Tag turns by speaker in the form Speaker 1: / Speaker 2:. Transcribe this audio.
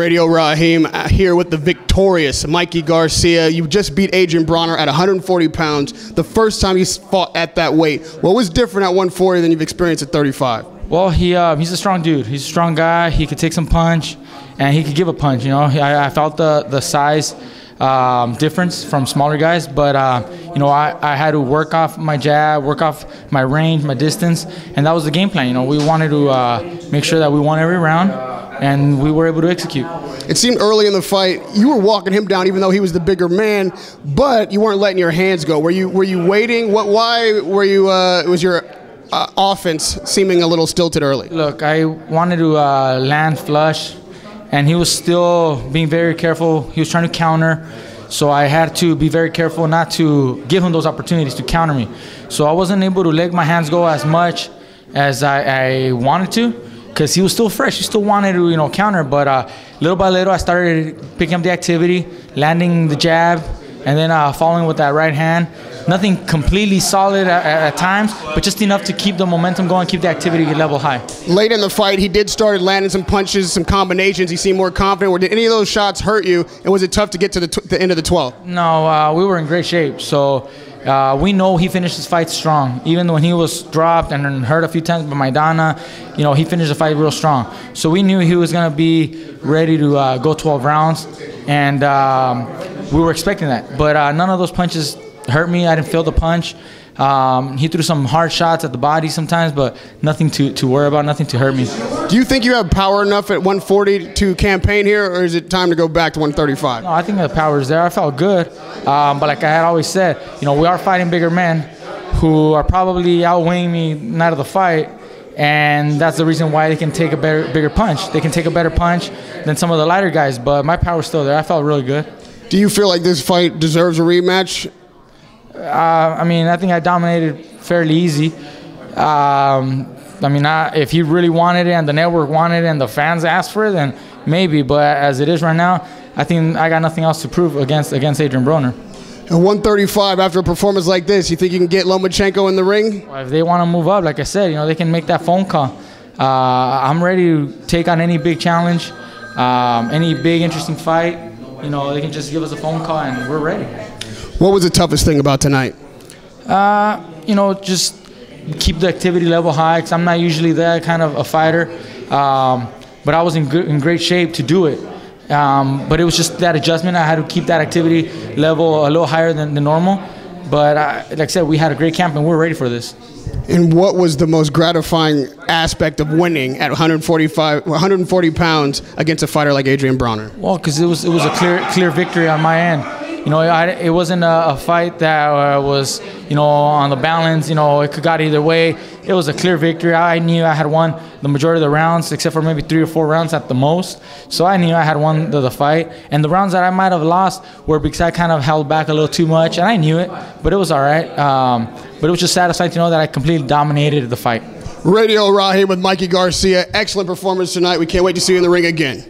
Speaker 1: Radio Raheem here with the victorious Mikey Garcia. You just beat Adrien Broner at 140 pounds. The first time you fought at that weight. What was different at 140 than you've experienced at 35?
Speaker 2: Well, he's a strong dude. He's a strong guy. He could take some punch, and he could give a punch. You know, I felt the size difference from smaller guys, but you know, I had to work off my jab, work off my range, my distance, and that was the game plan. You know, we wanted to make sure that we won every round, and we were able to execute.
Speaker 1: It seemed early in the fight you were walking him down, even though he was the bigger man, but you weren't letting your hands go. Were you waiting? Why were you? Was your offense seeming a little stilted early?
Speaker 2: Look, I wanted to land flush, and he was still being very careful. He was trying to counter, so I had to be very careful not to give him those opportunities to counter me. So I wasn't able to let my hands go as much as I wanted to, because he was still fresh. He still wanted to, you know, counter, but little by little I started picking up the activity, landing the jab, and then following with that right hand. Nothing completely solid at times, but just enough to keep the momentum going, keep the activity level high.
Speaker 1: Late in the fight, he did start landing some punches, some combinations. He seemed more confident. Or did any of those shots hurt you, and was it tough to get to the end of the 12th?
Speaker 2: No, we were in great shape. So we know he finished his fight strong. Even when he was dropped and hurt a few times by Maidana, you know, he finished the fight real strong. So we knew he was going to be ready to go 12 rounds, and we were expecting that. But none of those punches hurt me. I didn't feel the punch. He threw some hard shots at the body sometimes, but nothing to worry about, nothing to hurt me.
Speaker 1: Do you think you have power enough at 140 to campaign here, or is it time to go back to 135?
Speaker 2: No, I think the power is there. I felt good. But like I had always said, you know, we are fighting bigger men who are probably outweighing me night of the fight, and that's the reason why they can take a bigger punch. They can take a better punch than some of the lighter guys, but my power's still there. I felt really good. Do
Speaker 1: you feel like this fight deserves a rematch?
Speaker 2: I mean, I think I dominated fairly easy. I mean, if he really wanted it and the network wanted it and the fans asked for it, then maybe. But as it is right now, I think I got nothing else to prove against Adrien Broner.
Speaker 1: At 135, after a performance like this, you think you can get Lomachenko in the ring?
Speaker 2: Well, if they want to move up, like I said, you know, they can make that phone call. I'm ready to take on any big challenge, any big interesting fight. You know, they can just give us a phone call and we're ready.
Speaker 1: What was the toughest thing about tonight?
Speaker 2: You know, just keep the activity level high, because I'm not usually that kind of a fighter. But I was in great shape to do it. But it was just that adjustment. I had to keep that activity level a little higher than normal. But like I said, we had a great camp and we're ready for this.
Speaker 1: And what was the most gratifying aspect of winning at 140 pounds against a fighter like Adrien Broner?
Speaker 2: Well, because it was a clear victory on my end. You know, it wasn't a fight that was, you know, on the balance. You know, it could got either way. It was a clear victory. I knew I had won the majority of the rounds, except for maybe 3 or 4 rounds at the most. So I knew I had won the fight. And the rounds that I might have lost were because I kind of held back a little too much, and I knew it, but it was all right. But it was just satisfying to know that I completely dominated the fight.
Speaker 1: Radio Raheem with Mikey Garcia. Excellent performance tonight. We can't wait to see you in the ring again.